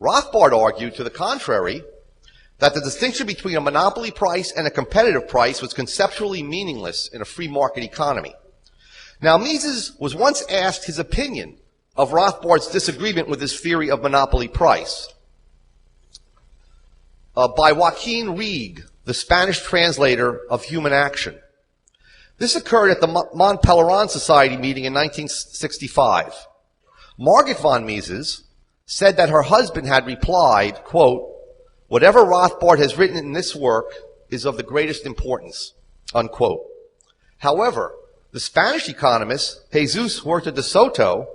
Rothbard argued, to the contrary, that the distinction between a monopoly price and a competitive price was conceptually meaningless in a free market economy. Now, Mises was once asked his opinion of Rothbard's disagreement with his theory of monopoly price by Joaquin Rieg, the Spanish translator of Human Action. This occurred at the Mont Pelerin Society meeting in 1965. Margit von Mises said that her husband had replied, quote, "Whatever Rothbard has written in this work is of the greatest importance," unquote. However, the Spanish economist Jesus Huerta de Soto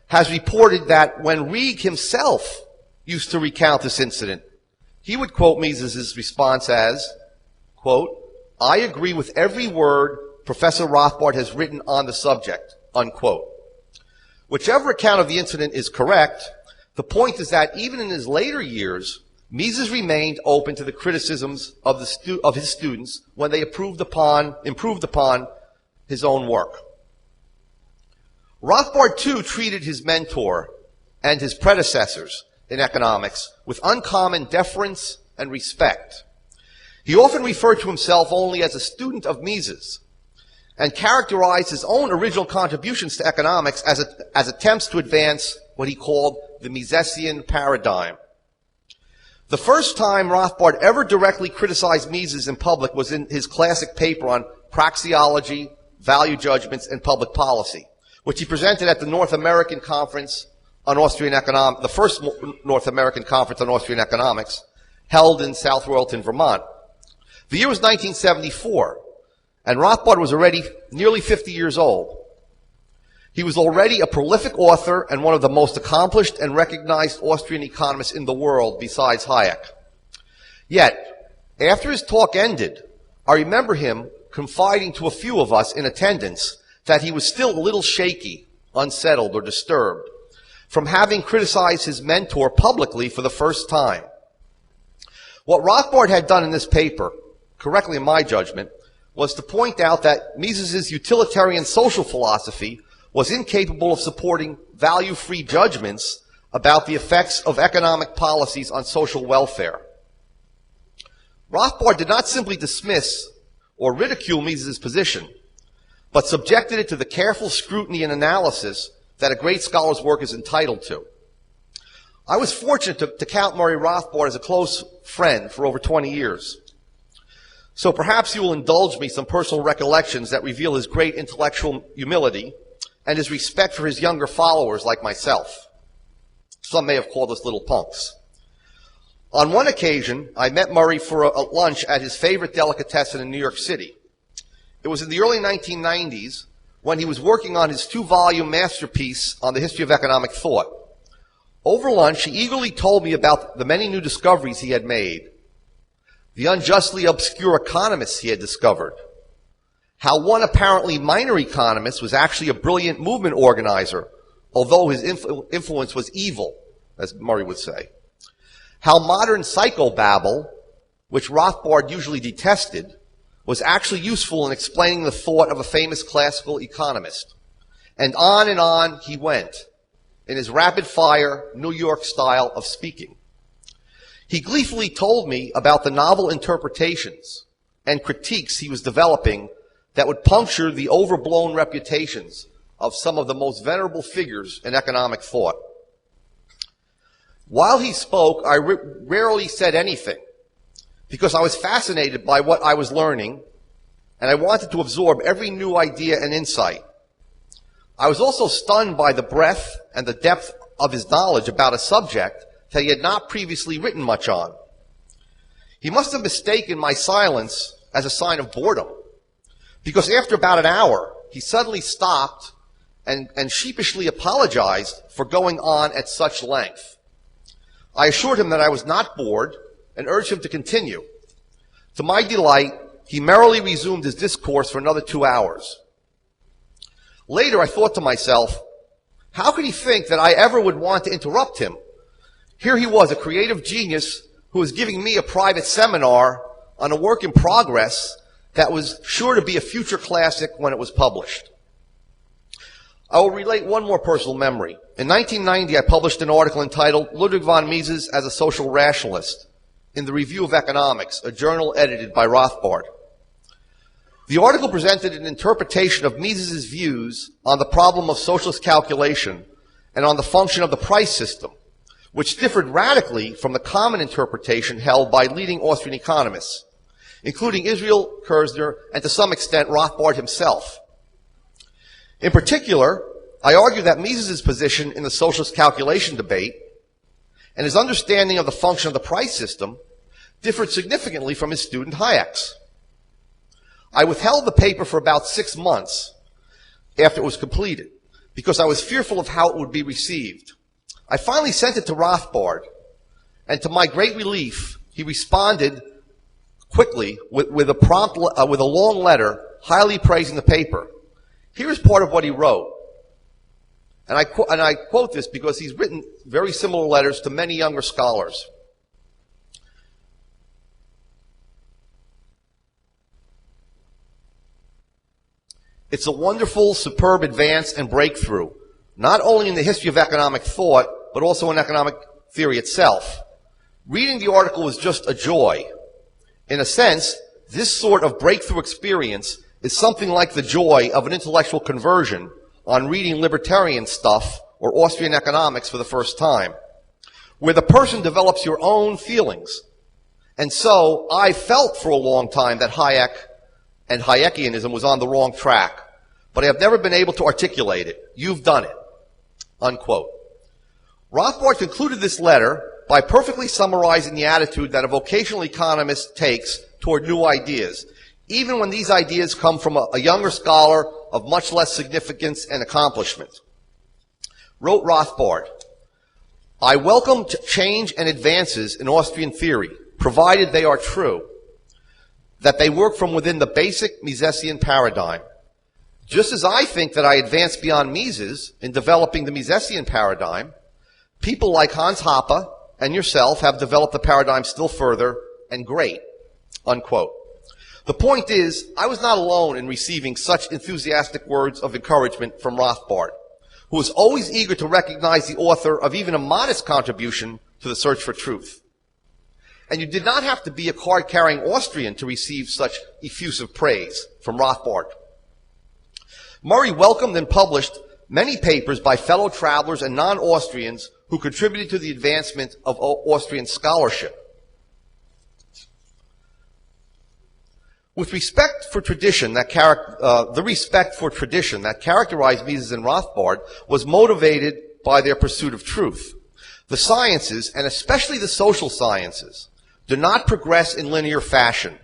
has reported that when Rieg himself used to recount this incident, he would quote Mises' response as, quote, "I agree with every word Professor Rothbard has written on the subject," unquote. Whichever account of the incident is correct, the point is that even in his later years, Mises remained open to the criticisms of his students when they improved upon his own work. Rothbard, too, treated his mentor and his predecessors in economics with uncommon deference and respect. He often referred to himself only as a student of Mises and characterized his own original contributions to economics as attempts to advance what he called the Misesian paradigm. The first time Rothbard ever directly criticized Mises in public was in his classic paper on praxeology, value judgments, and public policy, which he presented at the North American Conference on Austrian Economics, the first North American Conference on Austrian Economics, held in South Royalton, Vermont. The year was 1974, and Rothbard was already nearly 50 years old. He was already a prolific author and one of the most accomplished and recognized Austrian economists in the world besides Hayek. Yet, after his talk ended, I remember him confiding to a few of us in attendance that he was still a little shaky, unsettled, or disturbed from having criticized his mentor publicly for the first time. What Rothbard had done in this paper, correctly in my judgment, was to point out that Mises' utilitarian social philosophy was incapable of supporting value-free judgments about the effects of economic policies on social welfare. Rothbard did not simply dismiss or ridicule Mises' position, but subjected it to the careful scrutiny and analysis that a great scholar's work is entitled to. I was fortunate to count Murray Rothbard as a close friend for over 20 years. So perhaps you will indulge me some personal recollections that reveal his great intellectual humility and his respect for his younger followers like myself. Some may have called us little punks. On one occasion, I met Murray for a lunch at his favorite delicatessen in New York City. It was in the early 1990s when he was working on his 2-volume masterpiece on the history of economic thought. Over lunch, he eagerly told me about the many new discoveries he had made, the unjustly obscure economists he had discovered, how one apparently minor economist was actually a brilliant movement organizer, although his influence was evil, as Murray would say, how modern psychobabble, which Rothbard usually detested, was actually useful in explaining the thought of a famous classical economist. And on he went, in his rapid-fire, New York style of speaking. He gleefully told me about the novel interpretations and critiques he was developing that would puncture the overblown reputations of some of the most venerable figures in economic thought. While he spoke, I rarely said anything, because I was fascinated by what I was learning, and I wanted to absorb every new idea and insight. I was also stunned by the breadth and the depth of his knowledge about a subject that he had not previously written much on. He must have mistaken my silence as a sign of boredom, because after about an hour, he suddenly stopped and sheepishly apologized for going on at such length. I assured him that I was not bored and urged him to continue. To my delight, he merrily resumed his discourse for another 2 hours. Later, I thought to myself, how could he think that I ever would want to interrupt him? Here he was, a creative genius who was giving me a private seminar on a work in progress that was sure to be a future classic when it was published. I will relate one more personal memory. In 1990, I published an article entitled Ludwig von Mises as a Social Rationalist in the Review of Economics, a journal edited by Rothbard. The article presented an interpretation of Mises' views on the problem of socialist calculation and on the function of the price system, which differed radically from the common interpretation held by leading Austrian economists, including Israel Kirzner and to some extent Rothbard himself. In particular, I argue that Mises' position in the socialist calculation debate and his understanding of the function of the price system differed significantly from his student Hayek's. I withheld the paper for about 6 months after it was completed because I was fearful of how it would be received. I finally sent it to Rothbard, and to my great relief, he responded quickly with a long letter highly praising the paper. Here's part of what he wrote. And I quote this because he's written very similar letters to many younger scholars. It's a wonderful, superb advance and breakthrough, not only in the history of economic thought, but also in economic theory itself. Reading the article was just a joy. In a sense, this sort of breakthrough experience is something like the joy of an intellectual conversion on reading libertarian stuff or Austrian economics for the first time, where the person develops your own feelings. And so I felt for a long time that Hayek and Hayekianism was on the wrong track, but I have never been able to articulate it. You've done it. Unquote. Rothbard concluded this letter by perfectly summarizing the attitude that a vocational economist takes toward new ideas, even when these ideas come from a younger scholar of much less significance and accomplishment. Wrote Rothbard, I welcome change and advances in Austrian theory, provided they are true, that they work from within the basic Misesian paradigm. Just as I think that I advanced beyond Mises in developing the Misesian paradigm, people like Hans Hoppe and yourself have developed the paradigm still further, and great, unquote. The point is, I was not alone in receiving such enthusiastic words of encouragement from Rothbard, who was always eager to recognize the author of even a modest contribution to the search for truth. And you did not have to be a card-carrying Austrian to receive such effusive praise from Rothbard. Murray welcomed and published many papers by fellow travelers and non-Austrians who contributed to the advancement of Austrian scholarship. With respect for tradition, the respect for tradition that characterized Mises and Rothbard was motivated by their pursuit of truth. The sciences, and especially the social sciences, do not progress in linear fashion,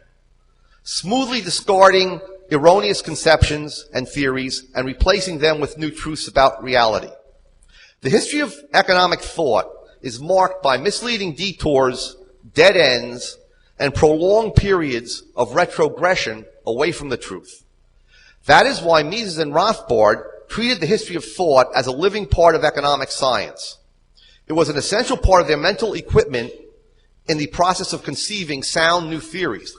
smoothly discarding erroneous conceptions and theories and replacing them with new truths about reality. The history of economic thought is marked by misleading detours, dead ends, and prolonged periods of retrogression away from the truth. That is why Mises and Rothbard treated the history of thought as a living part of economic science. It was an essential part of their mental equipment in the process of conceiving sound new theories.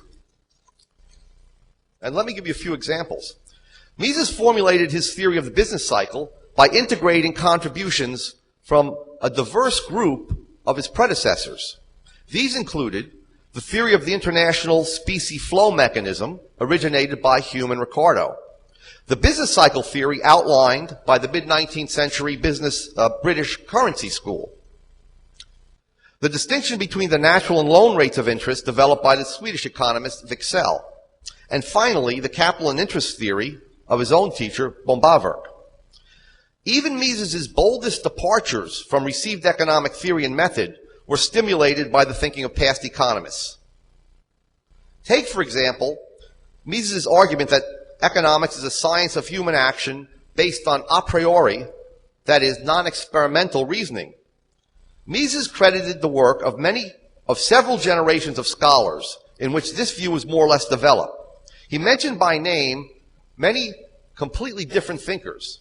And let me give you a few examples. Mises formulated his theory of the business cycle by integrating contributions from a diverse group of his predecessors. These included the theory of the international specie flow mechanism originated by Hume and Ricardo, the business cycle theory outlined by the mid-19th century British currency school, the distinction between the natural and loan rates of interest developed by the Swedish economist Wicksell, and finally, the capital and interest theory of his own teacher, Bombaverk. Even Mises' boldest departures from received economic theory and method were stimulated by the thinking of past economists. Take, for example, Mises' argument that economics is a science of human action based on a priori, that is, non-experimental reasoning. Mises credited the work of several generations of scholars in which this view was more or less developed. He mentioned by name many completely different thinkers.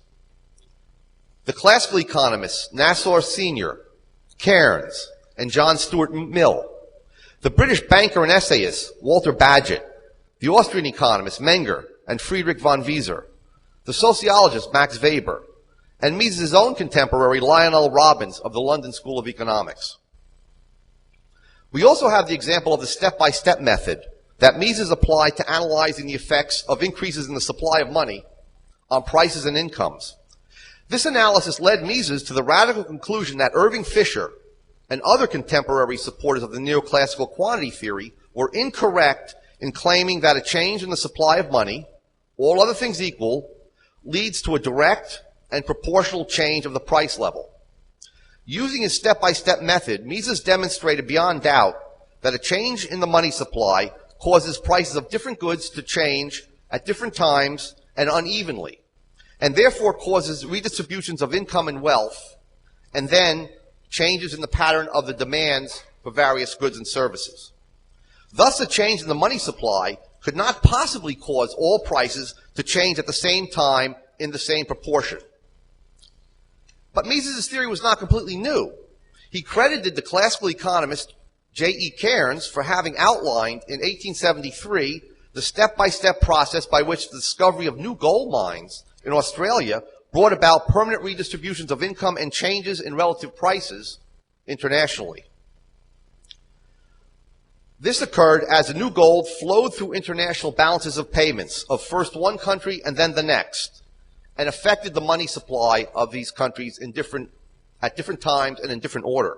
The classical economists, Nassau Sr., Cairns, and John Stuart Mill. The British banker and essayist, Walter Bagehot. The Austrian economists, Menger and Friedrich von Wieser. The sociologist, Max Weber. and Mises' own contemporary Lionel Robbins of the London School of Economics. We also have the example of the step-by-step method that Mises applied to analyzing the effects of increases in the supply of money on prices and incomes. This analysis led Mises to the radical conclusion that Irving Fisher and other contemporary supporters of the neoclassical quantity theory were incorrect in claiming that a change in the supply of money, all other things equal, leads to a direct and proportional change of the price level. Using his step-by-step method, Mises demonstrated beyond doubt that a change in the money supply causes prices of different goods to change at different times and unevenly, and therefore causes redistributions of income and wealth, and then changes in the pattern of the demands for various goods and services. Thus, a change in the money supply could not possibly cause all prices to change at the same time in the same proportion. But Mises' theory was not completely new. He credited the classical economist J.E. Cairns for having outlined in 1873 the step-by-step process by which the discovery of new gold mines in Australia brought about permanent redistributions of income and changes in relative prices internationally. This occurred as the new gold flowed through international balances of payments of first one country and then the next, and affected the money supply of these countries at different times and in different order.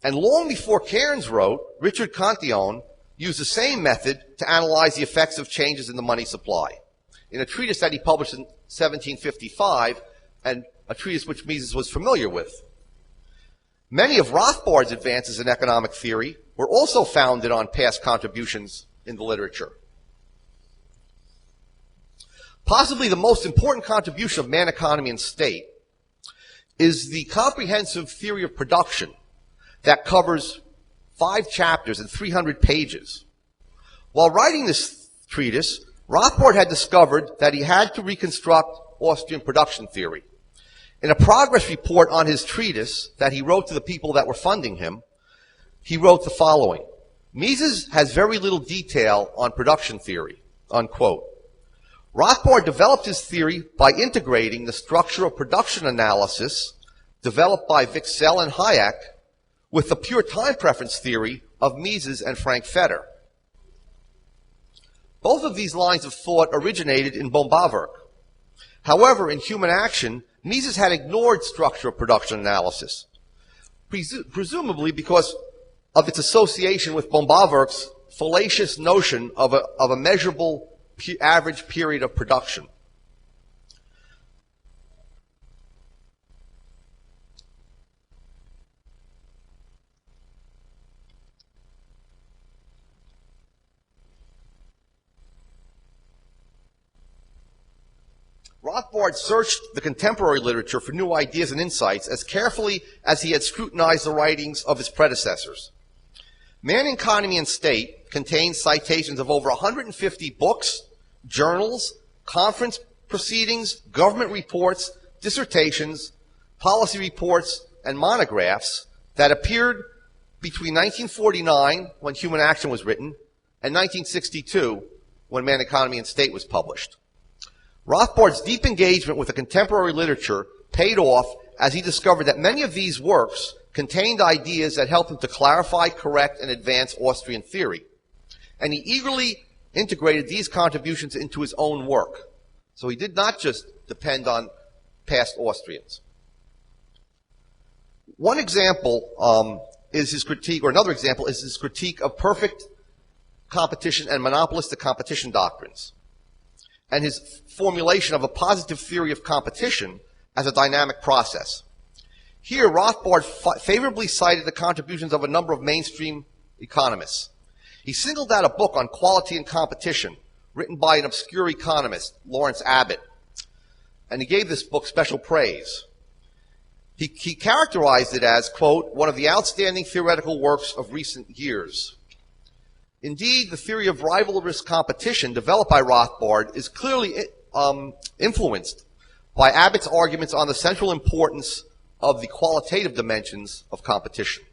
And long before Cairns wrote, Richard Cantillon used the same method to analyze the effects of changes in the money supply, in a treatise that he published in 1755, and a treatise which Mises was familiar with. Many of Rothbard's advances in economic theory were also founded on past contributions in the literature. Possibly the most important contribution of Man, Economy, and State is the comprehensive theory of production that covers 5 chapters and 300 pages. While writing this treatise, Rothbard had discovered that he had to reconstruct Austrian production theory. In a progress report on his treatise that he wrote to the people that were funding him, he wrote the following: Mises has very little detail on production theory, unquote. Rothbard developed his theory by integrating the structure of production analysis developed by Wicksell and Hayek with the pure time preference theory of Mises and Frank Fetter. Both of these lines of thought originated in Bombawerk. However, in Human Action, Mises had ignored structure of production analysis, presumably because of its association with Bombawerk's fallacious notion of a measurable average period of production. Rothbard searched the contemporary literature for new ideas and insights as carefully as he had scrutinized the writings of his predecessors. Man, Economy, and State contains citations of over 150 books, journals, conference proceedings, government reports, dissertations, policy reports, and monographs that appeared between 1949, when Human Action was written, and 1962, when Man, Economy, and State was published. Rothbard's deep engagement with the contemporary literature paid off as he discovered that many of these works contained ideas that helped him to clarify, correct, and advance Austrian theory. And he eagerly integrated these contributions into his own work. So he did not just depend on past Austrians. One example is his critique, or another example is his critique of perfect competition and monopolistic competition doctrines, and his formulation of a positive theory of competition as a dynamic process. Here, Rothbard favorably cited the contributions of a number of mainstream economists. He singled out a book on quality and competition written by an obscure economist, Lawrence Abbott, and he gave this book special praise. He characterized it as, quote, one of the outstanding theoretical works of recent years. Indeed, the theory of rivalrous competition developed by Rothbard is clearly influenced by Abbott's arguments on the central importance of the qualitative dimensions of competition.